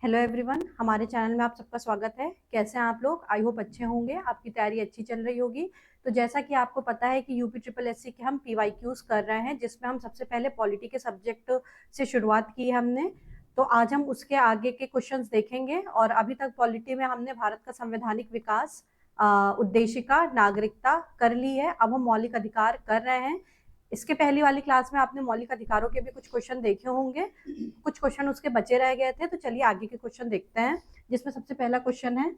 Hello everyone, हमारे channel में आप सबका स्वागत है। कैसे हैं आप लोग? आई होप अच्छे होंगे, आपकी तैयारी अच्छी चल रही होगी। तो जैसा कि आपको पता है कि यूपी ट्रिपल एससी के हम पीवाईक्यूज कर रहे हैं, जिसमें हम सबसे पहले पॉलिटी के सब्जेक्ट से शुरुआत की है हमने। तो आज हम उसके आगे के क्वेश्चंस देखेंगे। और अभी तक पॉलिटी में हमने भारत का संवैधानिक विकास, उद्देशिका, नागरिकता कर ली है। अब हम मौलिक अधिकार कर रहे हैं। इसके पहली वाली क्लास में आपने मौलिक अधिकारों के भी कुछ क्वेश्चन देखे होंगे, कुछ क्वेश्चन उसके बचे रह गए थे। तो चलिए आगे के क्वेश्चन देखते हैं, जिसमें सबसे पहला क्वेश्चन है।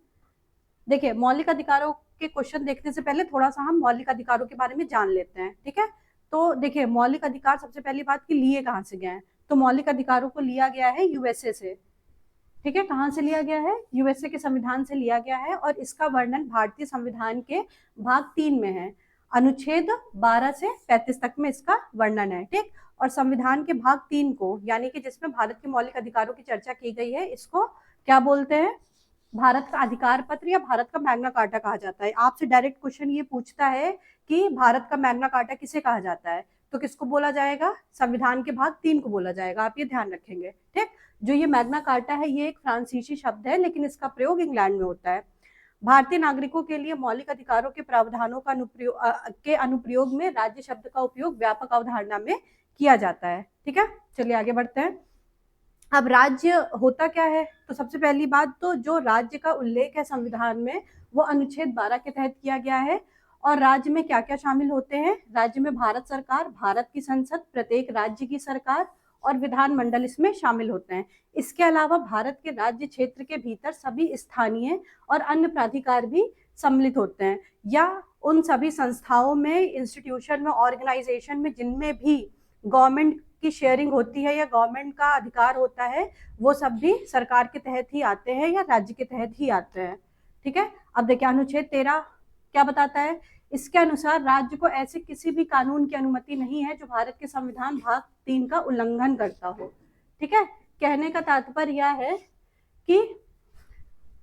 देखिए, मौलिक अधिकारों के क्वेश्चन देखने से पहले थोड़ा सा हम मौलिक अधिकारों के बारे में जान लेते हैं, ठीक है। तो देखिए, मौलिक अधिकार सबसे पहली बात कि लिए कहाँ से गए हैं। तो मौलिक अधिकारों को लिया गया है यूएसए से, ठीक है। कहाँ से लिया गया है? यूएसए के संविधान से लिया गया है। और इसका वर्णन भारतीय संविधान के भाग 3 में है। अनुच्छेद 12 से 35 तक में इसका वर्णन है, ठीक। और संविधान के भाग 3 को, यानी कि जिसमें भारत के मौलिक अधिकारों की चर्चा की गई है, इसको क्या बोलते हैं? भारत का अधिकार पत्र या भारत का मैग्ना कार्टा कहा जाता है। आपसे डायरेक्ट क्वेश्चन ये पूछता है कि भारत का मैग्ना कार्टा किसे कहा जाता है, तो किसको बोला जाएगा? संविधान के भाग 3 को बोला जाएगा। आप ये ध्यान रखेंगे, ठीक। जो ये मैग्ना कार्टा है, ये एक फ्रांसीसी शब्द है, लेकिन इसका प्रयोग इंग्लैंड में होता है। भारतीय नागरिकों के लिए मौलिक अधिकारों के प्रावधानों का अनुप्रयोग में राज्य शब्द का उपयोग व्यापक अवधारणा में किया जाता है, ठीक है। चलिए आगे बढ़ते हैं। अब राज्य होता क्या है? तो सबसे पहली बात, तो जो राज्य का उल्लेख है संविधान में, वो अनुच्छेद 12 के तहत किया गया है। और राज्य में क्या क्या शामिल होते हैं? राज्य में भारत सरकार, भारत की संसद, प्रत्येक राज्य की सरकार और विधानमंडल इसमें शामिल होते हैं। इसके अलावा भारत के राज्य क्षेत्र के भीतर सभी स्थानीय और अन्य प्राधिकार भी सम्मिलित होते हैं, या उन सभी संस्थाओं में, इंस्टीट्यूशन में, ऑर्गेनाइजेशन में, जिनमें भी गवर्नमेंट की शेयरिंग होती है या गवर्नमेंट का अधिकार होता है, वो सब भी सरकार के तहत ही आते हैं या राज्य के तहत ही आते हैं, ठीक है। अब देखिए, अनुच्छेद 13 क्या बताता है? इसके अनुसार राज्य को ऐसे किसी भी कानून की अनुमति नहीं है जो भारत के संविधान भाग 3 का उल्लंघन करता हो, ठीक है। कहने का तात्पर्य यह है कि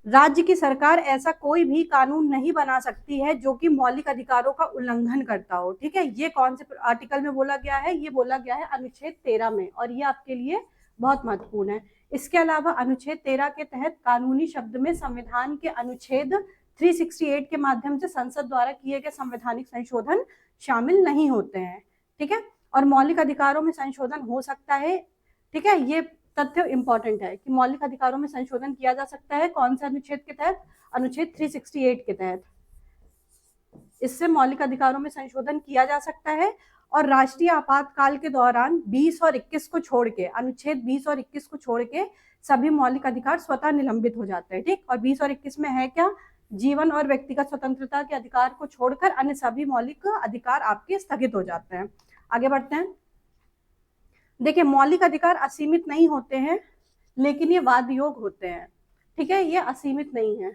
राज्य की सरकार ऐसा कोई भी कानून नहीं बना सकती है जो कि मौलिक अधिकारों का उल्लंघन करता हो, ठीक है। ये कौन से आर्टिकल में बोला गया है? ये बोला गया है अनुच्छेद 13 में, और ये आपके लिए बहुत महत्वपूर्ण है। इसके अलावा अनुच्छेद 13 के तहत कानूनी शब्द में संविधान के अनुच्छेद 368 के माध्यम से संसद द्वारा किए गए संवैधानिक संशोधन शामिल नहीं होते हैं, ठीक है। और मौलिक अधिकारों में संशोधन हो सकता है, ठीक है। ये तथ्य इंपॉर्टेंट है कि मौलिक अधिकारों में संशोधन किया जा सकता है। कौन से अनुच्छेद के तहत? अनुच्छेद 368 के तहत इससे मौलिक अधिकारों में संशोधन किया जा सकता है। और राष्ट्रीय आपातकाल के दौरान 20 और 21 को छोड़ के, अनुच्छेद 20 और 21 को छोड़ के सभी मौलिक अधिकार स्वतः निलंबित हो जाते हैं, ठीक। और 20 और 21 में है क्या? जीवन और व्यक्तिगत स्वतंत्रता के अधिकार को छोड़कर अन्य सभी मौलिक अधिकार आपके स्थगित हो जाते हैं। आगे बढ़ते हैं। देखिए, मौलिक अधिकार असीमित नहीं होते हैं, लेकिन ये वाद योग होते हैं, ठीक है। ये असीमित नहीं है।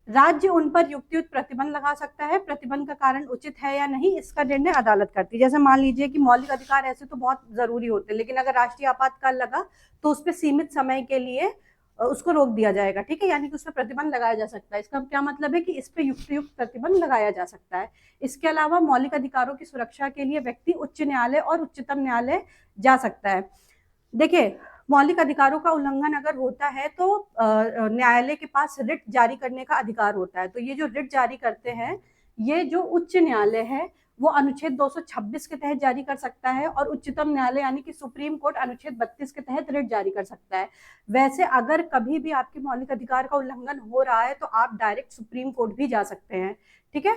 राज्य उन पर युक्तियुक्त प्रतिबंध लगा सकता है। प्रतिबंध का कारण उचित है या नहीं, इसका निर्णय अदालत करती है। जैसे मान लीजिए कि मौलिक अधिकार ऐसे तो बहुत जरूरी होते हैं, लेकिन अगर राष्ट्रीय आपातकाल लगा तो उस पर सीमित समय के लिए उसको रोक दिया जाएगा, ठीक है। यानी कि उस पर प्रतिबंध लगाया जा सकता है। इसका क्या मतलब है? कि इस पर युक्तियुक्त प्रतिबंध लगाया जा सकता है। इसके अलावा मौलिक अधिकारों की सुरक्षा के लिए व्यक्ति उच्च न्यायालय और उच्चतम न्यायालय जा सकता है। देखिए, मौलिक अधिकारों का उल्लंघन अगर होता है तो न्यायालय के पास रिट जारी करने का अधिकार होता है। तो ये जो रिट जारी करते हैं, ये जो उच्च न्यायालय है वो अनुच्छेद 226 के तहत जारी कर सकता है, और उच्चतम न्यायालय यानी कि सुप्रीम कोर्ट अनुच्छेद 32 के तहत रिट जारी कर सकता है। वैसे अगर कभी भी आपके मौलिक अधिकार का उल्लंघन हो रहा है तो आप डायरेक्ट सुप्रीम कोर्ट भी जा सकते हैं, ठीक है।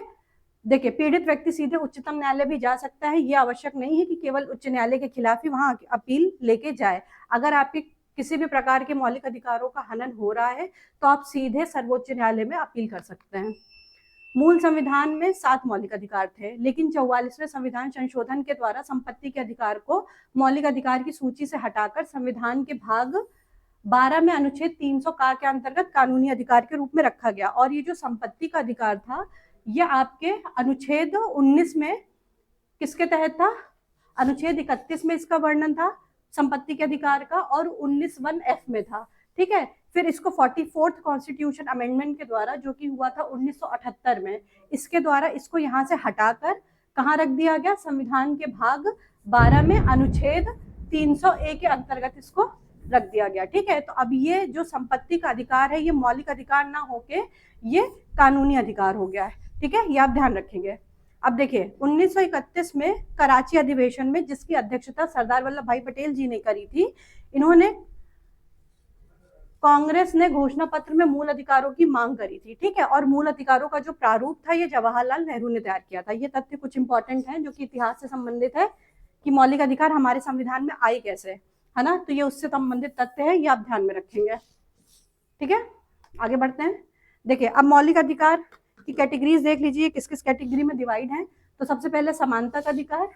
देखिए, पीड़ित व्यक्ति सीधे उच्चतम न्यायालय भी जा सकता है। ये आवश्यक नहीं है कि केवल उच्च न्यायालय के खिलाफ ही वहां अपील लेके जाए। अगर आपके किसी भी प्रकार के मौलिक अधिकारों का हनन हो रहा है तो आप सीधे सर्वोच्च न्यायालय में अपील कर सकते हैं। मूल संविधान में 7 मौलिक अधिकार थे, लेकिन 44वें संविधान संशोधन के द्वारा संपत्ति के अधिकार को मौलिक अधिकार की सूची से हटाकर संविधान के भाग 12 में अनुच्छेद 300 का के अंतर्गत कानूनी अधिकार के रूप में रखा गया। और ये जो संपत्ति का अधिकार था, ये आपके अनुच्छेद 19 में किसके तहत था? अनुच्छेद 31 में इसका वर्णन था संपत्ति के अधिकार का, और 19(1)(f) में था, ठीक है। फिर इसको 44th कॉन्स्टिट्यूशन अमेंडमेंट के द्वारा, जो कि हुआ था 1978 में, इसके द्वारा इसको यहाँ से हटाकर कहाँ रख दिया गया? संविधान के भाग 12 में अनुच्छेद 300A के अंतर्गत इसको रख दिया गया। ठीक है, तो अब ये जो संपत्ति का अधिकार है ये मौलिक अधिकार ना होके ये कानूनी अधिकार हो गया है। ठीक है, ये आप ध्यान रखेंगे। अब देखिए 1931 में कराची अधिवेशन में, जिसकी अध्यक्षता सरदार वल्लभ भाई पटेल जी ने करी थी, इन्होंने कांग्रेस ने घोषणा पत्र में मूल अधिकारों की मांग करी थी। ठीक है, और मूल अधिकारों का जो प्रारूप था ये जवाहरलाल नेहरू ने तैयार किया था। ये तथ्य कुछ इंपॉर्टेंट है जो कि इतिहास से संबंधित है कि मौलिक अधिकार हमारे संविधान में आए कैसे, है ना, तो ये उससे संबंधित तथ्य है, ये आप ध्यान में रखेंगे। ठीक है, आगे बढ़ते हैं। देखिए अब मौलिक अधिकार की कैटेगरीज देख लीजिए, किस किस कैटेगरी में डिवाइड है। तो सबसे पहले समानता का अधिकार,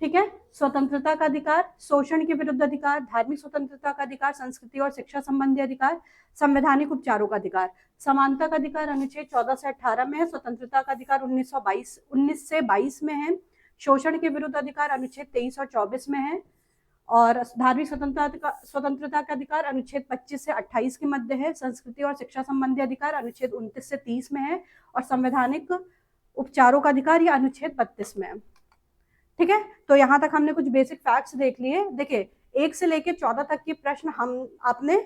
ठीक है, स्वतंत्रता का अधिकार, शोषण के विरुद्ध अधिकार, धार्मिक स्वतंत्रता का अधिकार, संस्कृति और शिक्षा संबंधी अधिकार, संवैधानिक उपचारों का अधिकार। समानता का अधिकार अनुच्छेद 14 से 18 में है, स्वतंत्रता का अधिकार 19 से 22 में है, शोषण के विरुद्ध अधिकार अनुच्छेद 23 और 24 में है, और धार्मिक स्वतंत्रता का अधिकार अनुच्छेद 25 से 28 के मध्य है, संस्कृति और शिक्षा संबंधी अधिकार अनुच्छेद 29 से 30 में है, और संवैधानिक उपचारों का अधिकार यह अनुच्छेद 32 में है। ठीक है, तो यहाँ तक हमने कुछ बेसिक फैक्ट्स देख लिए। देखिए 1 से लेकर 14 तक के प्रश्न हम आपने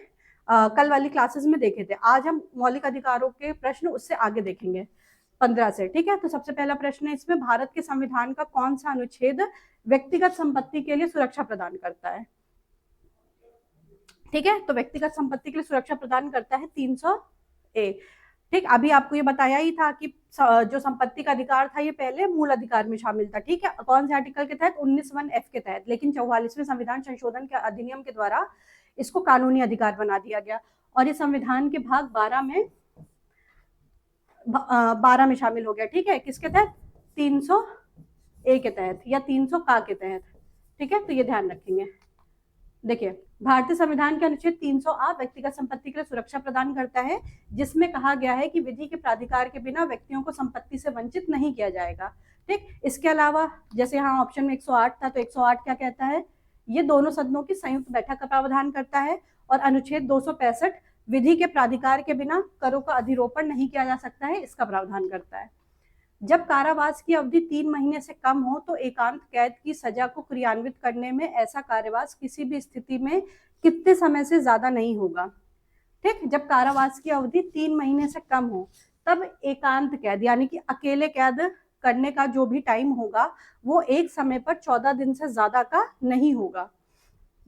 कल वाली क्लासेस में देखे थे। आज हम मौलिक अधिकारों के प्रश्न उससे आगे देखेंगे 15 से। ठीक है, तो सबसे पहला प्रश्न है इसमें, भारत के संविधान का कौन सा अनुच्छेद व्यक्तिगत संपत्ति के लिए सुरक्षा प्रदान करता है? ठीक है, तो व्यक्तिगत संपत्ति के लिए सुरक्षा प्रदान करता है 300A। ठीक, अभी आपको ये बताया ही था कि जो संपत्ति का अधिकार था ये पहले मूल अधिकार में शामिल था। ठीक है, कौन से आर्टिकल के तहत? 19(1)(f) के तहत, लेकिन 44वें संविधान संशोधन के अधिनियम के द्वारा इसको कानूनी अधिकार बना दिया गया, और ये संविधान के भाग 12 में शामिल हो गया। ठीक है, किसके तहत? 300A के तहत या 300 के तहत। ठीक है, तो ये ध्यान रखेंगे। देखिए भारतीय संविधान के अनुच्छेद 300A व्यक्तिगत संपत्ति के लिए सुरक्षा प्रदान करता है, जिसमें कहा गया है कि विधि के प्राधिकार के बिना व्यक्तियों को संपत्ति से वंचित नहीं किया जाएगा। ठीक, इसके अलावा जैसे यहाँ ऑप्शन में 108 था, तो 108 क्या कहता है? ये दोनों सदनों की संयुक्त बैठक का प्रावधान करता है, और अनुच्छेद 265 विधि के प्राधिकार के बिना करों का अधिरोपण नहीं किया जा सकता है, इसका प्रावधान करता है। जब कारावास की अवधि 3 महीने से कम हो तो एकांत कैद की सजा को क्रियान्वित करने में ऐसा कारावास किसी भी स्थिति में कितने समय से ज्यादा नहीं होगा? ठीक, जब कारावास की अवधि 3 महीने से कम हो तब एकांत कैद यानी कि अकेले कैद करने का जो भी टाइम होगा वो एक समय पर 14 दिन से ज्यादा का नहीं होगा।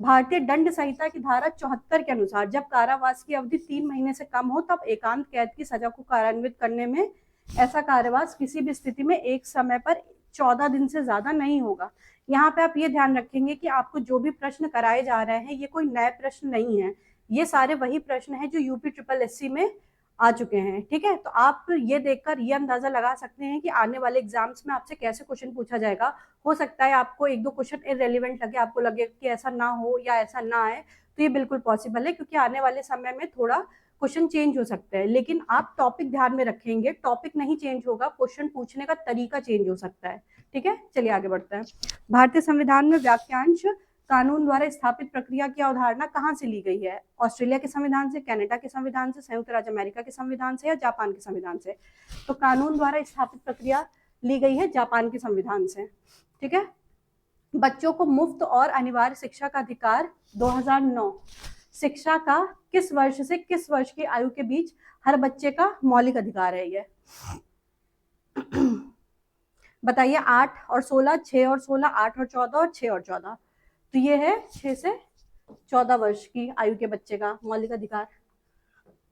भारतीय दंड संहिता की धारा 74 के अनुसार जब कारावास की अवधि 3 महीने से कम हो तब एकांत कैद की सजा को कार्यान्वित करने में ऐसा कारावास किसी भी स्थिति में एक समय पर 14 दिन से ज्यादा नहीं होगा। यहाँ पे आप ये ध्यान रखेंगे कि आपको जो भी प्रश्न कराए जा रहे हैं ये कोई नए प्रश्न नहीं है, ये सारे वही प्रश्न हैं जो UPSSC में आ चुके हैं। ठीक है, तो आप ये देखकर ये अंदाजा लगा सकते हैं कि आने वाले एग्जाम्स में आपसे कैसे क्वेश्चन पूछा जाएगा। हो सकता है आपको 1-2 क्वेश्चन इररिलेवेंट लगे, आपको लगे कि ऐसा ना हो या ऐसा ना आए, तो ये बिल्कुल पॉसिबल है क्योंकि आने वाले समय में थोड़ा क्वेश्चन चेंज हो सकते हैं, लेकिन आप टॉपिक ध्यान में रखेंगे, टॉपिक नहीं चेंज होगा, क्वेश्चन पूछने का तरीका चेंज हो सकता है। ठीक है, चलिए आगे बढ़ते हैं। भारतीय संविधान में वाक्यांश कानून द्वारा स्थापित प्रक्रिया की अवधारणा कहाँ से ली गई है? ऑस्ट्रेलिया के संविधान से, कनाडा के संविधान से, संयुक्त राज्य अमेरिका के संविधान से या जापान के संविधान से? तो कानून द्वारा स्थापित प्रक्रिया ली गई है जापान के संविधान से। ठीक है, बच्चों को मुफ्त और अनिवार्य शिक्षा का अधिकार 2009 शिक्षा का किस वर्ष से किस वर्ष की आयु के बीच हर बच्चे का मौलिक अधिकार है? ये बताइए। 8 और 16, 6 और 16, 8 और 14 और 6 और 14, तो ये है 6 से 14 वर्ष की आयु के बच्चे का मौलिक अधिकार।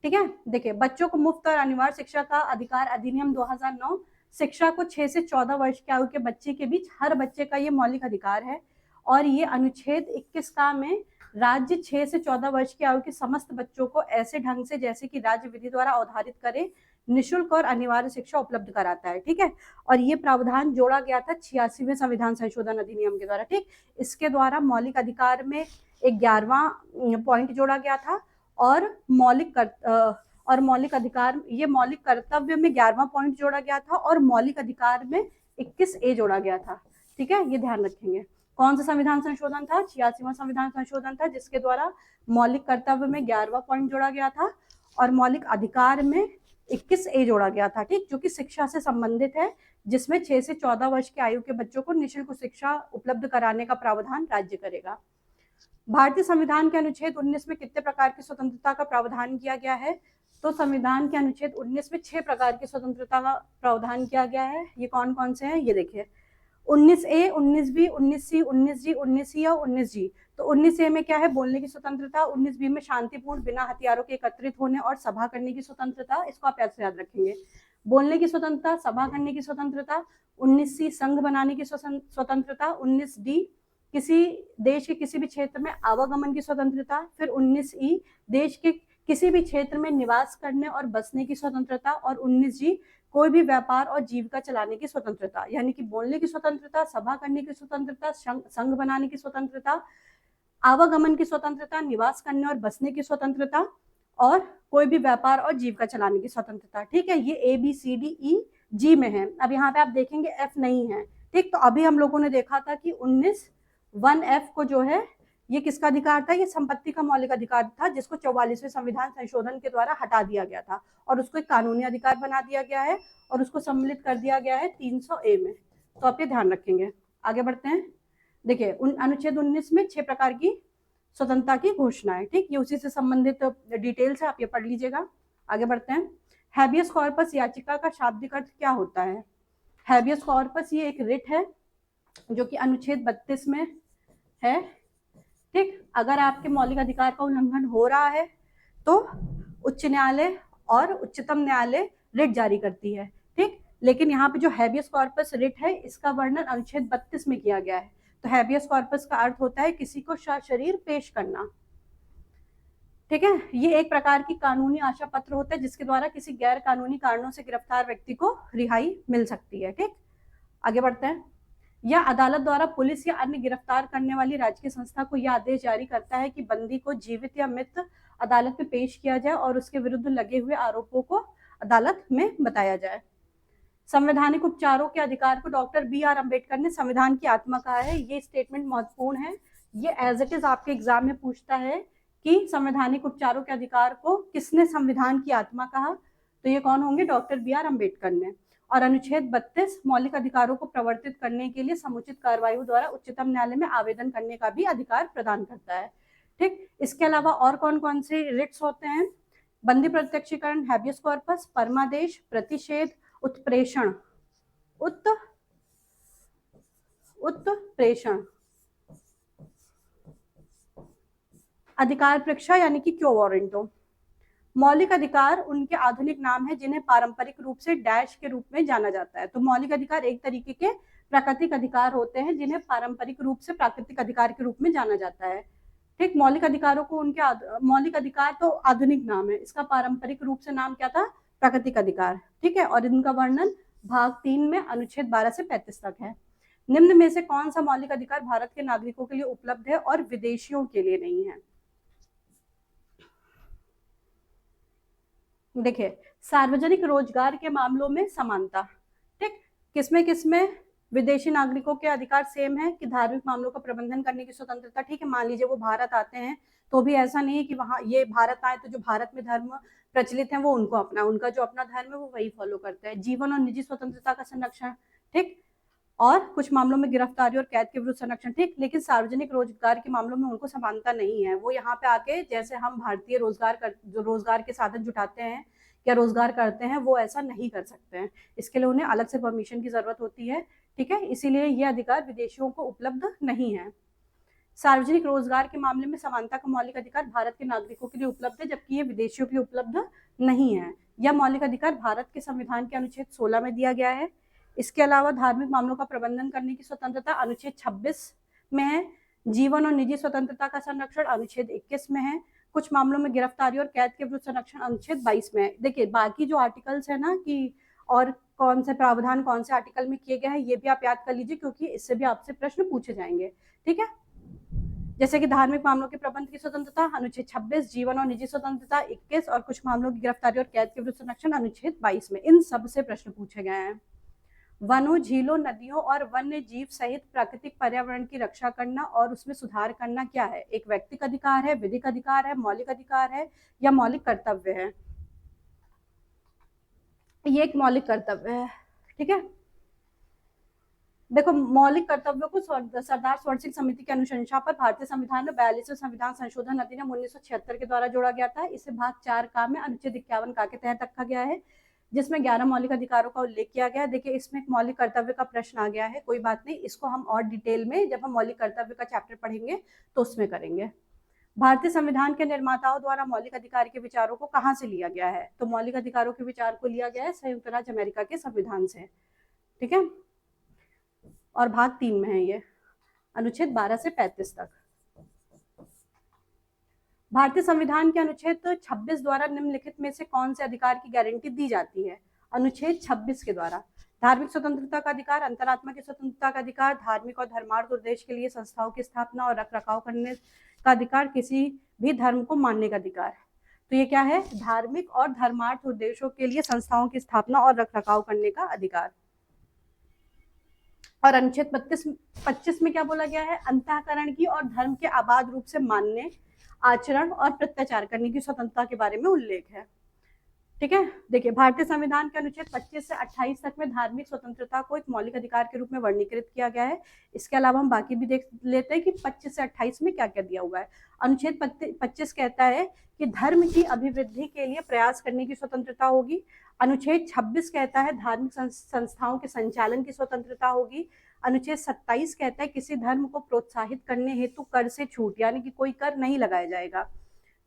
ठीक है, देखिए बच्चों को मुफ्त और अनिवार्य शिक्षा का अधिकार अधिनियम 2009 शिक्षा को 6 से 14 वर्ष की आयु के बच्चे के बीच हर बच्चे का ये मौलिक अधिकार है, और ये अनुच्छेद 21 में राज्य 6 से 14 वर्ष की आयु के समस्त बच्चों को ऐसे ढंग से जैसे कि राज्य विधि द्वारा अवधारित करे निःशुल्क और अनिवार्य शिक्षा उपलब्ध कराता है। ठीक है, और ये प्रावधान जोड़ा गया था 86वें संविधान संशोधन अधिनियम के द्वारा। ठीक, इसके द्वारा मौलिक अधिकार में 11वां पॉइंट जोड़ा गया था, और मौलिक अधिकार, ये मौलिक कर्तव्य में 11वां पॉइंट जोड़ा गया था, और मौलिक अधिकार में 21A जोड़ा गया था। ठीक है, ये ध्यान रखेंगे। कौन सा संविधान संशोधन था? 86वां संविधान संशोधन था, जिसके द्वारा मौलिक कर्तव्य में 11वां पॉइंट जोड़ा गया था और मौलिक अधिकार में 21A जोड़ा गया था। ठीक, जो कि शिक्षा से संबंधित है, जिसमें 6 से 14 वर्ष की आयु के बच्चों को निःशुल्क शिक्षा उपलब्ध कराने का प्रावधान राज्य करेगा। भारतीय संविधान के अनुच्छेद 19 में कितने प्रकार की स्वतंत्रता का प्रावधान किया गया है? तो संविधान के अनुच्छेद 19 में 6 प्रकार की स्वतंत्रता का प्रावधान किया गया है। ये कौन कौन से हैं ये देखिए, 19A, 19B, 19C, 19G, 19C और 19G। तो 19A में क्या है? बोलने की स्वतंत्रता। 19B में शांतिपूर्ण बिना हथियारों के एकत्रित होने और सभा करने की स्वतंत्रता। इसको आप ऐसे याद रखेंगे, बोलने की स्वतंत्रता, सभा करने की स्वतंत्रता। 19C संघ बनाने की स्वतंत्रता। 19D किसी देश के किसी भी क्षेत्र में आवागमन की स्वतंत्रता। फिर 19E देश के किसी भी क्षेत्र में निवास करने और बसने की स्वतंत्रता। और 19G कोई भी व्यापार और जीविका चलाने की स्वतंत्रता। यानी कि बोलने की स्वतंत्रता, सभा करने की स्वतंत्रता, संघ बनाने की स्वतंत्रता, आवागमन की स्वतंत्रता, निवास करने और बसने की स्वतंत्रता और कोई भी व्यापार और जीविका चलाने की स्वतंत्रता। ठीक है, ये ABCDEG में है। अब यहाँ पे आप देखेंगे F नहीं है। ठीक, तो अभी हम लोगों ने देखा था कि 19(1)F को जो है ये किसका अधिकार था? ये संपत्ति का मौलिक अधिकार था, जिसको 44वें संविधान संशोधन के द्वारा हटा दिया गया था और उसको एक कानूनी अधिकार बना दिया गया है और उसको सम्मिलित कर दिया गया है 300A में। तो आप ये ध्यान रखेंगे। आगे बढ़ते हैं। देखिए, अनुच्छेद 19 में 6 प्रकार की स्वतंत्रता की घोषणा है। ठीक, ये उसी से संबंधित डिटेल्स है, आप ये पढ़ लीजिएगा। आगे बढ़ते हैं। हैबियस कॉर्पस याचिका का शाब्दिक अर्थ क्या होता है? हैबियस कॉर्पस ये एक रिट है जो कि अनुच्छेद 32 में है। ठीक, अगर आपके मौलिक अधिकार का उल्लंघन हो रहा है तो उच्च न्यायालय और उच्चतम न्यायालय रिट जारी करती है। ठीक, लेकिन यहाँ पे जो हैबियस कॉर्पस रिट है इसका वर्णन अनुच्छेद 32 में किया गया है। तो हैबियस कॉर्पस का अर्थ होता है किसी को सशरीर पेश करना। ठीक है, ये एक प्रकार की कानूनी आशा पत्र होता है जिसके द्वारा किसी गैर कानूनी कारणों से गिरफ्तार व्यक्ति को रिहाई मिल सकती है। ठीक, आगे बढ़ते हैं। या अदालत द्वारा पुलिस या अन्य गिरफ्तार करने वाली राजकीय संस्था को यह आदेश जारी करता है कि बंदी को जीवित या मृत अदालत में पेश किया जाए और उसके विरुद्ध लगे हुए आरोपों को अदालत में बताया जाए। संवैधानिक उपचारों के अधिकार को डॉक्टर BR अम्बेडकर ने संविधान की आत्मा कहा है। ये स्टेटमेंट महत्वपूर्ण है। ये एज इट इज आपके एग्जाम में पूछता है कि संवैधानिक उपचारों के अधिकार को किसने संविधान की आत्मा कहा? तो ये कौन होंगे? डॉक्टर BR अम्बेडकर ने। और अनुच्छेद 32 मौलिक अधिकारों को प्रवर्तित करने के लिए समुचित कार्रवाइयों द्वारा उच्चतम न्यायालय में आवेदन करने का भी अधिकार प्रदान करता है। ठीक, इसके अलावा और कौन कौन से रिट्स होते हैं? बंदी प्रत्यक्षीकरण, हैबियस कॉर्पस, परमादेश, प्रतिषेध, उत्प्रेषण, उत्प्रेषण, अधिकार परीक्षा यानी कि क्यो वारंटो। मौलिक अधिकार उनके आधुनिक नाम है जिन्हें पारंपरिक रूप से डैश के रूप में जाना जाता है। तो मौलिक अधिकार एक तरीके के प्राकृतिक अधिकार होते हैं जिन्हें पारंपरिक रूप से प्राकृतिक अधिकार के रूप में जाना जाता है। ठीक, मौलिक अधिकारों को उनके मौलिक अधिकार तो आधुनिक नाम है, इसका पारंपरिक रूप से नाम क्या था? प्राकृतिक अधिकार। ठीक है, और इनका वर्णन भाग 3 में अनुच्छेद 12 से 35 तक है। निम्न में से कौन सा मौलिक अधिकार भारत के नागरिकों के लिए उपलब्ध है और विदेशियों के लिए नहीं है? देखिए, सार्वजनिक रोजगार के मामलों में समानता। ठीक, किसमें किसमें विदेशी नागरिकों के अधिकार सेम है कि धार्मिक मामलों का प्रबंधन करने की स्वतंत्रता। ठीक है, मान लीजिए वो भारत आते हैं तो भी ऐसा नहीं है कि वहां ये भारत आए तो जो भारत में धर्म प्रचलित है वो उनको अपना, उनका जो अपना धर्म है वो वही फॉलो करते हैं। जीवन और निजी स्वतंत्रता का संरक्षण। ठीक, और कुछ मामलों में गिरफ्तारी और कैद के विरुद्ध संरक्षण। ठीक, लेकिन सार्वजनिक रोजगार के मामलों में उनको समानता नहीं है। वो यहाँ पे आके जैसे हम भारतीय जो रोजगार के साधन जुटाते हैं या रोजगार करते हैं वो ऐसा नहीं कर सकते हैं। इसके लिए उन्हें अलग से परमिशन की जरूरत होती है। ठीक है, इसीलिए ये अधिकार विदेशियों को उपलब्ध नहीं है। सार्वजनिक रोजगार के मामले में समानता का मौलिक अधिकार भारत के नागरिकों के लिए उपलब्ध है जबकि ये विदेशियों के लिए उपलब्ध नहीं है। यह मौलिक अधिकार भारत के संविधान के अनुच्छेद 16 में दिया गया है। इसके अलावा धार्मिक मामलों का प्रबंधन करने की स्वतंत्रता अनुच्छेद 26 में है। जीवन और निजी स्वतंत्रता का संरक्षण अनुच्छेद 21 में है। कुछ मामलों में गिरफ्तारी और कैद के विरुद्ध संरक्षण अनुच्छेद 22 में है। देखिए, बाकी जो आर्टिकल्स है ना कि और कौन से प्रावधान कौन से आर्टिकल में किए गए हैं ये भी आप याद कर लीजिए क्योंकि इससे भी आपसे प्रश्न पूछे जाएंगे। ठीक है, जैसे कि धार्मिक मामलों के प्रबंध की स्वतंत्रता अनुच्छेद 26, जीवन और निजी स्वतंत्रता 21 और कुछ मामलों की गिरफ्तारी और कैद के विरुद्ध संरक्षण अनुच्छेद 22 में। इन सब से प्रश्न पूछे गए हैं। वनों, झीलों, नदियों और वन्य जीव सहित प्राकृतिक पर्यावरण की रक्षा करना और उसमें सुधार करना क्या है? एक व्यक्तिगत अधिकार है, विधिक अधिकार है, मौलिक अधिकार है या मौलिक कर्तव्य है? ये एक मौलिक कर्तव्य है। ठीक है, देखो, मौलिक कर्तव्यों को सरदार स्वर्ण सिंह समिति की अनुशंसा पर भारतीय संविधान में 42वें संविधान संशोधन अधिनियम 1976 के द्वारा जोड़ा गया था। इसे भाग 4 का में अनुच्छेद 51 का के तहत रखा गया है, जिसमें 11 मौलिक अधिकारों का उल्लेख किया गया है। देखिए, इसमें एक मौलिक कर्तव्य का प्रश्न आ गया है, कोई बात नहीं, इसको हम और डिटेल में जब हम मौलिक कर्तव्य का चैप्टर पढ़ेंगे तो उसमें करेंगे। भारतीय संविधान के निर्माताओं द्वारा मौलिक अधिकार के विचारों को कहाँ से लिया गया है? तो मौलिक अधिकारों के विचार को लिया गया है संयुक्त राज्य अमेरिका के संविधान से, ठीक है। और भाग 3 में है ये, अनुच्छेद 12 से 35 तक। भारतीय संविधान के अनुच्छेद 26 द्वारा निम्नलिखित में से कौन से अधिकार की गारंटी दी जाती है? अनुच्छेद 26 के द्वारा धार्मिक स्वतंत्रता का अधिकार, अंतरात्मा की स्वतंत्रता का अधिकार, धार्मिक और धर्मार्थ उद्देश्य के लिए संस्थाओं की स्थापना और रख रखाव करने का अधिकार, किसी भी धर्म को मानने का अधिकार। तो ये क्या है? धार्मिक और धर्मार्थ उद्देश्यों के लिए संस्थाओं की स्थापना और रख रखाव करने का अधिकार। और अनुच्छेद 25 में क्या बोला गया है? अंतःकरण की और धर्म के अबाध रूप से मानने, आचरण और प्रत्याचार करने की स्वतंत्रता के बारे में उल्लेख है, ठीक है। देखिए, भारतीय संविधान के अनुच्छेद 25 से 28 तक में धार्मिक स्वतंत्रता को एक मौलिक अधिकार के रूप में वर्णीकृत किया गया है। इसके अलावा हम बाकी भी देख लेते हैं कि 25 से 28 में क्या क्या दिया हुआ है। अनुच्छेद 25 कहता है कि धर्म की अभिवृद्धि के लिए प्रयास करने की स्वतंत्रता होगी। अनुच्छेद 26 कहता है धार्मिक संस्थाओं के संचालन की स्वतंत्रता होगी। अनुच्छेद 27 कहता है किसी धर्म को प्रोत्साहित करने हेतु कर से छूट, यानी कि कोई कर नहीं लगाया जाएगा,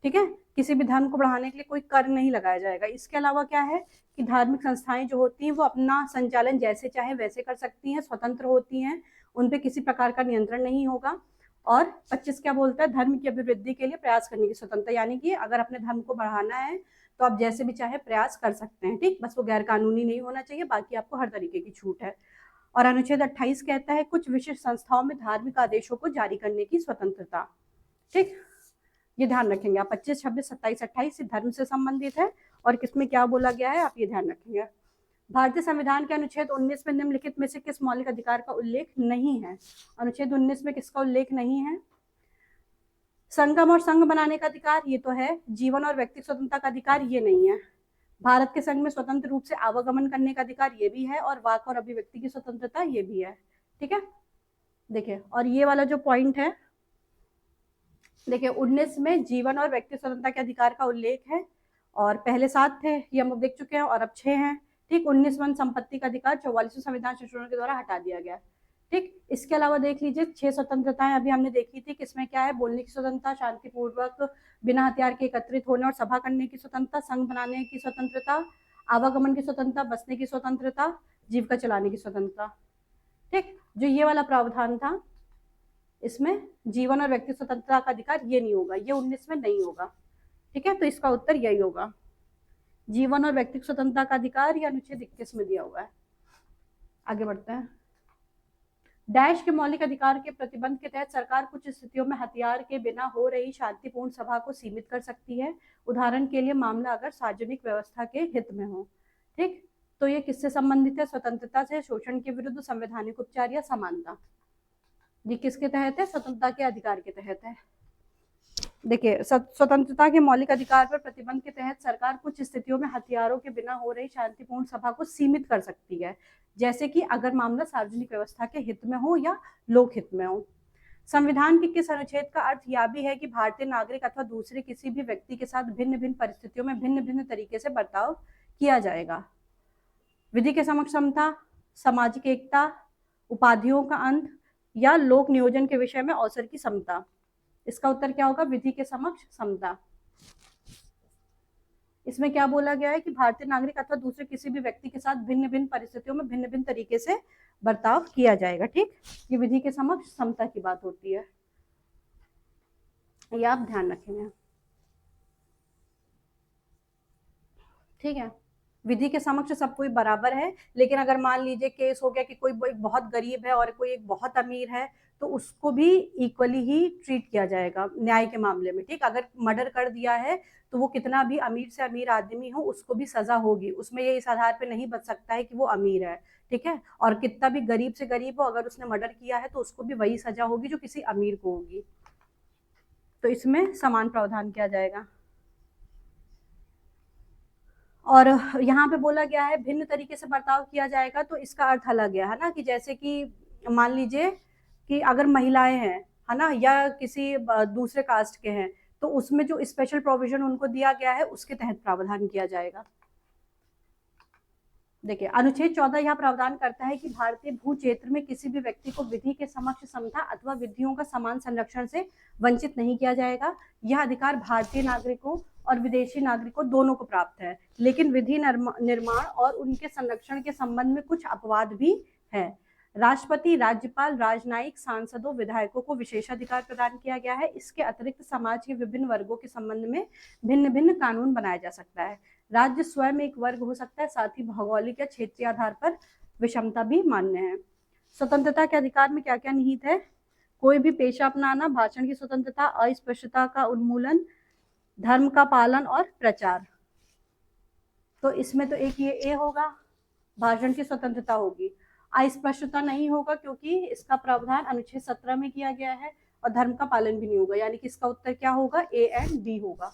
ठीक है। किसी भी धर्म को बढ़ाने के लिए कोई कर नहीं लगाया जाएगा। इसके अलावा क्या है कि धार्मिक संस्थाएं जो होती हैं वो अपना संचालन जैसे चाहे वैसे कर सकती हैं, स्वतंत्र होती हैं, उन पे किसी प्रकार का नियंत्रण नहीं होगा। और 25 क्या बोलता है? धर्म की अभिवृद्धि के लिए प्रयास करने की स्वतंत्रता, यानी कि अगर अपने धर्म को बढ़ाना है तो आप जैसे भी चाहे प्रयास कर सकते हैं, ठीक। बस वो गैर कानूनी नहीं होना चाहिए, बाकी आपको हर तरीके की छूट है। और अनुच्छेद 28 कहता है कुछ विशिष्ट संस्थाओं में धार्मिक आदेशों को जारी करने की स्वतंत्रता, ठीक। ये ध्यान रखेंगे आप, 25, 26, 27, 28 धर्म से संबंधित है। और किसमें क्या बोला गया है आप ये ध्यान रखेंगे। भारतीय संविधान के अनुच्छेद 19 में निम्नलिखित में से किस मौलिक अधिकार का उल्लेख नहीं है? अनुच्छेद 19 में किसका उल्लेख नहीं है? संगम और संघ बनाने का अधिकार, ये तो है। जीवन और व्यक्तिगत स्वतंत्रता का अधिकार, ये नहीं है। भारत के संघ में स्वतंत्र रूप से आवागमन करने का अधिकार, ये भी है। और वाक और अभिव्यक्ति की स्वतंत्रता, ये भी है, ठीक है। देखिए, और ये वाला जो पॉइंट है, देखिए 19 में जीवन और व्यक्ति स्वतंत्रता के अधिकार का उल्लेख है, और पहले 7 थे, ये हम देख चुके हैं, और अब 6 हैं, ठीक। 19 वन संपत्ति का अधिकार 44वें संविधान संशोधन के द्वारा हटा दिया गया, ठीक। इसके अलावा देख लीजिए 6 स्वतंत्रताएं अभी हमने देखी थी, किसमें क्या है? बोलने की स्वतंत्रता, शांतिपूर्वक बिना हथियार के एकत्रित होने और सभा करने की स्वतंत्रता, संघ बनाने की स्वतंत्रता, आवागमन की स्वतंत्रता, बसने की स्वतंत्रता, जीविका चलाने की स्वतंत्रता, ठीक। जो ये वाला प्रावधान था, इसमें जीवन और व्यक्ति स्वतंत्रता का अधिकार ये नहीं होगा, ये 19 में नहीं होगा, ठीक है। तो इसका उत्तर यही होगा, जीवन और व्यक्ति स्वतंत्रता का अधिकार, ये अनुच्छेद 21 में दिया हुआ है। आगे बढ़ते हैं। डैश के मौलिक अधिकार के प्रतिबंध के तहत सरकार कुछ स्थितियों में हथियार के बिना हो रही शांतिपूर्ण सभा को सीमित कर सकती है। उदाहरण के लिए मामला अगर सार्वजनिक व्यवस्था के हित में हो, ठीक। तो ये किससे संबंधित है? स्वतंत्रता से, शोषण के विरुद्ध, संवैधानिक उपचार या समानता। ये किसके तहत है? स्वतंत्रता के अधिकार के तहत है। देखिए, स्वतंत्रता के मौलिक अधिकार पर प्रतिबंध के तहत सरकार कुछ स्थितियों में हथियारों के बिना हो रही शांतिपूर्ण सभा को सीमित कर सकती है, जैसे कि अगर मामला सार्वजनिक व्यवस्था के हित में हो या लोक हित में हो। संविधान के किस अनुच्छेद का अर्थ यह भी है कि भारतीय नागरिक अथवा दूसरे किसी भी व्यक्ति के साथ भिन्न भिन्न परिस्थितियों में भिन्न भिन्न तरीके से बर्ताव किया जाएगा? विधि के समक्ष समता, सामाजिक एकता, उपाधियों का अंत, या लोक नियोजन के विषय में अवसर की समता। इसका उत्तर क्या होगा? विधि के समक्ष समता। इसमें क्या बोला गया है कि भारतीय नागरिक अथवा दूसरे किसी भी व्यक्ति के साथ भिन्न भिन्न परिस्थितियों में भिन्न भिन्न तरीके से बर्ताव किया जाएगा, ठीक। ये विधि के समक्ष समता की बात होती है, ये आप ध्यान रखेंगे, ठीक है। विधि के समक्ष सब कोई बराबर है, लेकिन अगर मान लीजिए केस हो गया कि कोई एक बहुत गरीब है और कोई एक बहुत अमीर है, तो उसको भी इक्वली ही ट्रीट किया जाएगा न्याय के मामले में, ठीक। अगर मर्डर कर दिया है तो वो कितना भी अमीर से अमीर आदमी हो, उसको भी सजा होगी, उसमें ये इस आधार पे नहीं बच सकता है कि वो अमीर है, ठीक है। और कितना भी गरीब से गरीब हो, अगर उसने मर्डर किया है तो उसको भी वही सजा होगी जो किसी अमीर को होगी। तो इसमें समान प्रावधान किया जाएगा। और यहाँ पे बोला गया है भिन्न तरीके से बर्ताव किया जाएगा, तो इसका अर्थ अलग है ना, कि जैसे कि मान लीजिए कि अगर महिलाएं हैं, है ना, या किसी दूसरे कास्ट के हैं, तो उसमें जो स्पेशल प्रोविजन उनको दिया गया है उसके तहत प्रावधान किया जाएगा। देखिए अनुच्छेद 14 यह प्रावधान करता है कि भारतीय भू क्षेत्र में किसी भी व्यक्ति को विधि के समक्ष समता अथवा विधियों का समान संरक्षण से वंचित नहीं किया जाएगा। यह अधिकार भारतीय नागरिकों और विदेशी नागरिकों दोनों को प्राप्त है, लेकिन विधि निर्माण और उनके संरक्षण के संबंध में कुछ अपवाद भी है। राष्ट्रपति, राज्यपाल, राजनयिक, सांसदों, विधायकों को विशेषाधिकार प्रदान किया गया है। इसके अतिरिक्त समाज के विभिन्न वर्गों के संबंध में भिन्न भिन्न कानून बनाया जा सकता है। राज्य स्वयं एक वर्ग हो सकता है, साथ ही भौगोलिक या क्षेत्रीय आधार पर विषमता भी मान्य है। स्वतंत्रता के अधिकार में क्या क्या निहित है? कोई भी पेशा अपनाना, भाषण की स्वतंत्रता, अस्पृश्यता का उन्मूलन, धर्म का पालन और प्रचार। तो इसमें तो एक ये ए होगा, भाषण की स्वतंत्रता होगी। अस्पृश्यता नहीं होगा क्योंकि इसका प्रावधान अनुच्छेद 17 में किया गया है, और धर्म का पालन भी नहीं होगा, यानी कि इसका उत्तर क्या होगा? ए एंड बी होगा।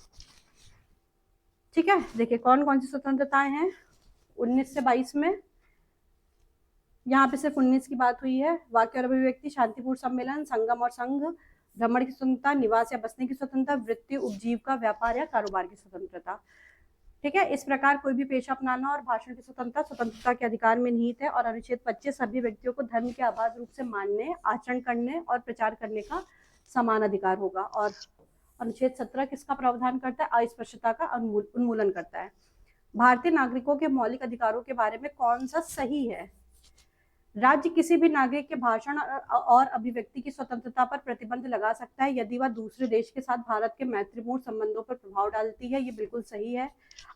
ठीक है, देखिए कौन कौन सी स्वतंत्रताएं हैं 19 से 22 में। यहाँ पे सिर्फ 19 की बात हुई है। वाक्य और अभिव्यक्ति, शांतिपूर्ण सम्मेलन, संगम और संघ, भ्रमण की स्वतंत्रता, निवास या बसने की स्वतंत्रता, वृत्ति, उपजीविका, व्यापार या कारोबार की स्वतंत्रता। ठीक है, इस प्रकार कोई भी पेशा अपनाना और भाषण की स्वतंत्रता के अधिकार में निहित है। और अनुच्छेद 25 सभी व्यक्तियों को धर्म के अबाध रूप से मानने, आचरण करने और प्रचार करने का समान अधिकार होगा। और अनुच्छेद 17 किसका प्रावधान करता है? अस्पृश्यता का उन्मूलन करता है। भारतीय नागरिकों के मौलिक अधिकारों के बारे में कौन सा सही है? राज्य किसी भी नागरिक के भाषण और अभिव्यक्ति की स्वतंत्रता पर प्रतिबंध लगा सकता है यदि वह दूसरे देश के साथ भारत के मैत्रीपूर्ण संबंधों पर प्रभाव डालती है। ये बिल्कुल सही है।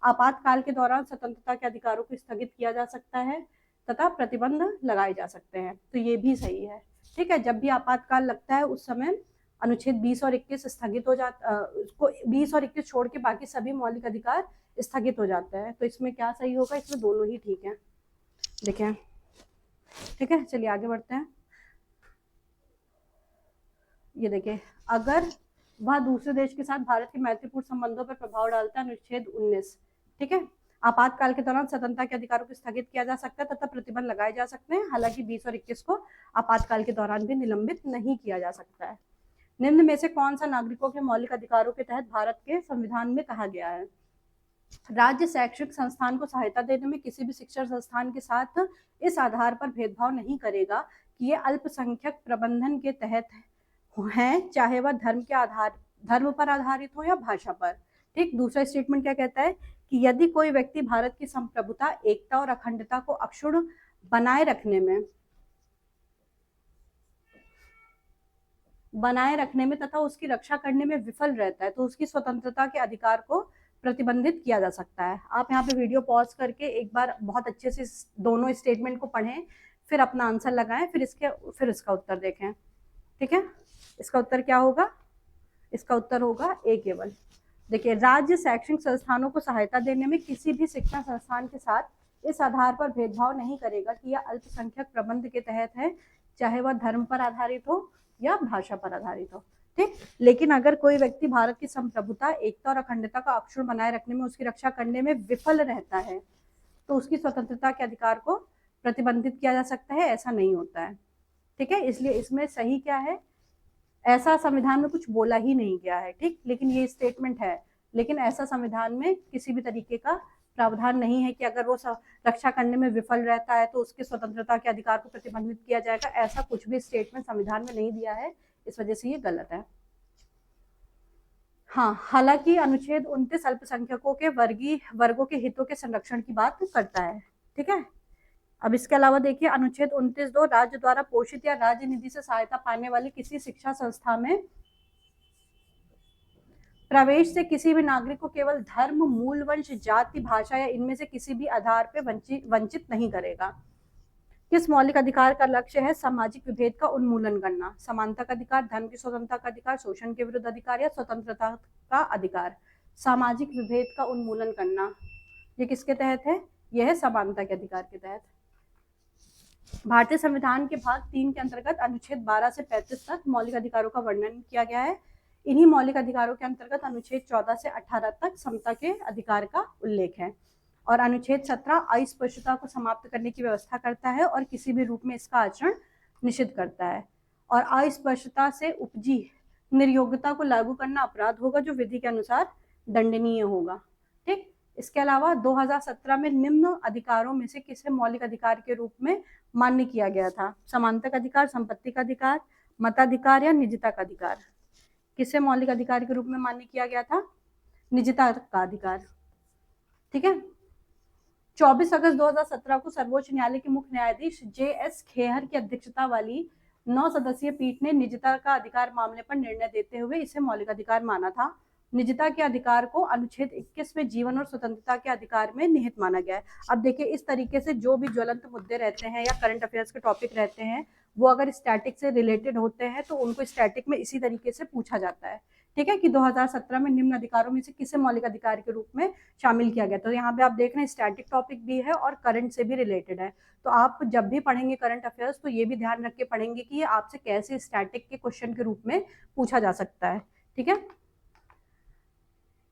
आपातकाल के दौरान स्वतंत्रता के अधिकारों को स्थगित किया जा सकता है तथा प्रतिबंध लगाए जा सकते हैं, तो ये भी सही है। ठीक है, जब भी आपातकाल लगता है उस समय अनुच्छेद 20 और 21 स्थगित हो जाता, उसको 20 और 21 छोड़ के बाकी सभी मौलिक अधिकार स्थगित हो जाते हैं। तो इसमें क्या सही होगा? इसमें दोनों ही ठीक है। देखें, ठीक है, चलिए आगे बढ़ते हैं। ये देखिए, अगर वह दूसरे देश के साथ भारत के मैत्रीपूर्ण संबंधों पर प्रभाव डालता है, अनुच्छेद 19। ठीक है, आपातकाल के दौरान स्वतंत्रता के अधिकारों को स्थगित किया जा सकता है तथा प्रतिबंध लगाए जा सकते हैं। हालांकि 20 और 21 को आपातकाल के दौरान भी निलंबित नहीं किया जा सकता है। निम्न में से कौन सा नागरिकों के मौलिक अधिकारों के तहत भारत के संविधान में कहा गया है? राज्य शैक्षिक संस्थान को सहायता देने में किसी भी शिक्षण संस्थान के साथ इस आधार पर भेदभाव नहीं करेगा कि ये अल्पसंख्यक प्रबंधन के तहत हैं, चाहे वह धर्म पर आधारित हो या भाषा पर। ठीक, दूसरा स्टेटमेंट क्या कहता है कि यदि कोई व्यक्ति भारत की संप्रभुता, एकता और अखंडता को अक्षुण्ण बनाए रखने में तथा उसकी रक्षा करने में विफल रहता है तो उसकी स्वतंत्रता के अधिकार को प्रतिबंधित किया जा सकता है। आप यहाँ पे वीडियो पॉज करके एक बार बहुत अच्छे से दोनों स्टेटमेंट को पढ़ें, फिर अपना आंसर लगाएं, फिर इसका उत्तर देखें। ठीक है, इसका उत्तर क्या होगा? इसका उत्तर होगा ए केवल। देखिए, राज्य शैक्षणिक संस्थानों को सहायता देने में किसी भी शिक्षण संस्थान के साथ इस आधार पर भेदभाव नहीं करेगा कि यह अल्पसंख्यक प्रबंध के तहत है, चाहे वह धर्म पर आधारित हो या भाषा पर आधारित हो। ठीक, लेकिन अगर कोई व्यक्ति भारत की संप्रभुता, एकता और अखंडता का अक्षुण्ण बनाए रखने में, उसकी रक्षा करने में विफल रहता है तो उसकी स्वतंत्रता के अधिकार को प्रतिबंधित किया जा सकता है। ऐसा नहीं होता है। ठीक है, इसलिए इसमें सही क्या है? ऐसा संविधान में कुछ बोला ही नहीं गया है। ठीक, लेकिन ये स्टेटमेंट है, लेकिन ऐसा संविधान में किसी भी तरीके का प्रावधान नहीं है कि अगर वो रक्षा करने में विफल रहता है तो उसकी स्वतंत्रता के अधिकार को प्रतिबंधित किया जाएगा। ऐसा कुछ भी स्टेटमेंट संविधान में नहीं दिया है, इस वजह से ये गलत है। हाँ, हालांकि अनुच्छेद 29 अल्पसंख्यकों के वर्गों के हितों के संरक्षण की बात करता है। ठीक है, अब इसके अलावा देखिए अनुच्छेद 29(2) राज्य द्वारा पोषित या राज्य निधि से सहायता पाने वाली किसी शिक्षा संस्था में प्रवेश से किसी भी नागरिक को केवल धर्म, मूल, वंश, जाति, भाषा या इनमें से किसी भी आधार पर वंचित नहीं करेगा। किस मौलिक अधिकार का लक्ष्य है? सामाजिक विभेद का उन्मूलन करना। समानता का अधिकार, धर्म की स्वतंत्रता का अधिकार, शोषण के विरुद्ध अधिकार या स्वतंत्रता का अधिकार। सामाजिक विभेद का उन्मूलन करना, ये किसके तहत है? यह है समानता के अधिकार के तहत। भारतीय संविधान के भाग 3 के अंतर्गत अनुच्छेद 12 से 35 तक मौलिक अधिकारों का वर्णन किया गया है। इन्हीं मौलिक अधिकारों के अंतर्गत अनुच्छेद 14 से 18 तक समता के अधिकार का उल्लेख है। और अनुच्छेद 17 अस्पृश्यता को समाप्त करने की व्यवस्था करता है और किसी भी रूप में इसका आचरण निषिद्ध करता है। और अस्पष्टता से उपजी निर्योग्यता को लागू करना अपराध होगा जो विधि के अनुसार दंडनीय होगा। ठीक। इसके अलावा 2017 में निम्न अधिकारों में से किसे मौलिक अधिकार के रूप में मान्य किया गया था? समानता का अधिकार, संपत्ति का अधिकार, मताधिकार या निजता का अधिकार? किसे मौलिक अधिकार के रूप में मान्य किया गया था? निजता का अधिकार। ठीक है। 24 अगस्त 2017 को सर्वोच्च न्यायालय के मुख्य न्यायाधीश JS खेहर की अध्यक्षता वाली 9 सदस्यीय पीठ ने निजता का अधिकार मामले पर निर्णय देते हुए इसे मौलिक अधिकार माना था। निजता के अधिकार को अनुच्छेद 21 में जीवन और स्वतंत्रता के अधिकार में निहित माना गया है। अब देखिए, इस तरीके से जो भी ज्वलंत मुद्दे रहते हैं या करंट अफेयर्स के टॉपिक रहते हैं, वो अगर स्टैटिक से रिलेटेड होते हैं तो उनको स्टैटिक में इसी तरीके से पूछा जाता है। ठीक है, कि 2017 में निम्न अधिकारों में से किसे मौलिक अधिकार के रूप में शामिल किया गया। तो यहाँ पे आप देख रहे हैं स्टैटिक टॉपिक भी है और करंट से भी रिलेटेड है। तो आप जब भी पढ़ेंगे करंट अफेयर्स तो ये भी ध्यान रख के पढ़ेंगे कि ये आपसे कैसे स्टैटिक के क्वेश्चन के रूप में पूछा जा सकता है। ठीक है।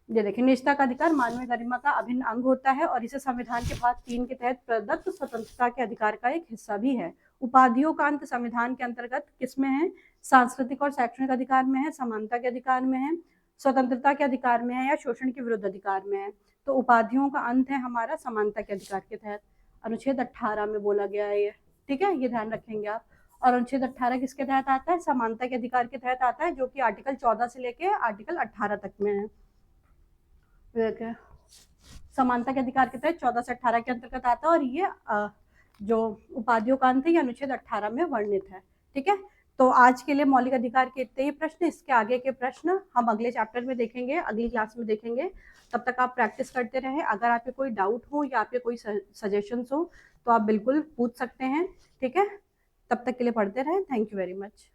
ये देखिए, निजता का अधिकार मानवीय गरिमा का अभिन्न अंग होता है और इसे संविधान के भाग 3 के तहत प्रदत्त स्वतंत्रता के अधिकार का एक हिस्सा भी है। उपाधियों का अंत संविधान के अंतर्गत किसमें है? सांस्कृतिक और शैक्षणिक अधिकार में है, समानता के अधिकार में है, स्वतंत्रता के अधिकार में है या शोषण के विरुद्ध अधिकार में है? तो उपाधियों का अंत है हमारा समानता के अधिकार के तहत, अनुच्छेद 18 में बोला गया है ये। ठीक है, ये ध्यान रखेंगे आप। और अनुच्छेद 18 किसके तहत आता है? समानता के अधिकार के तहत आता है, जो कि आर्टिकल 14 से लेके आर्टिकल 18 तक में है। समानता के अधिकार के तहत 14 से 18 के अंतर्गत आता है और ये जो उपाधियों का अंत है ये अनुच्छेद 18 में वर्णित है। ठीक है, तो आज के लिए मौलिक अधिकार के इतने ही प्रश्न। इसके आगे के प्रश्न हम अगले चैप्टर में देखेंगे, अगली क्लास में देखेंगे। तब तक आप प्रैक्टिस करते रहें। अगर आपके कोई डाउट हो या आपके कोई सजेशंस हो तो आप बिल्कुल पूछ सकते हैं। ठीक है, तब तक के लिए पढ़ते रहें। Thank you very much.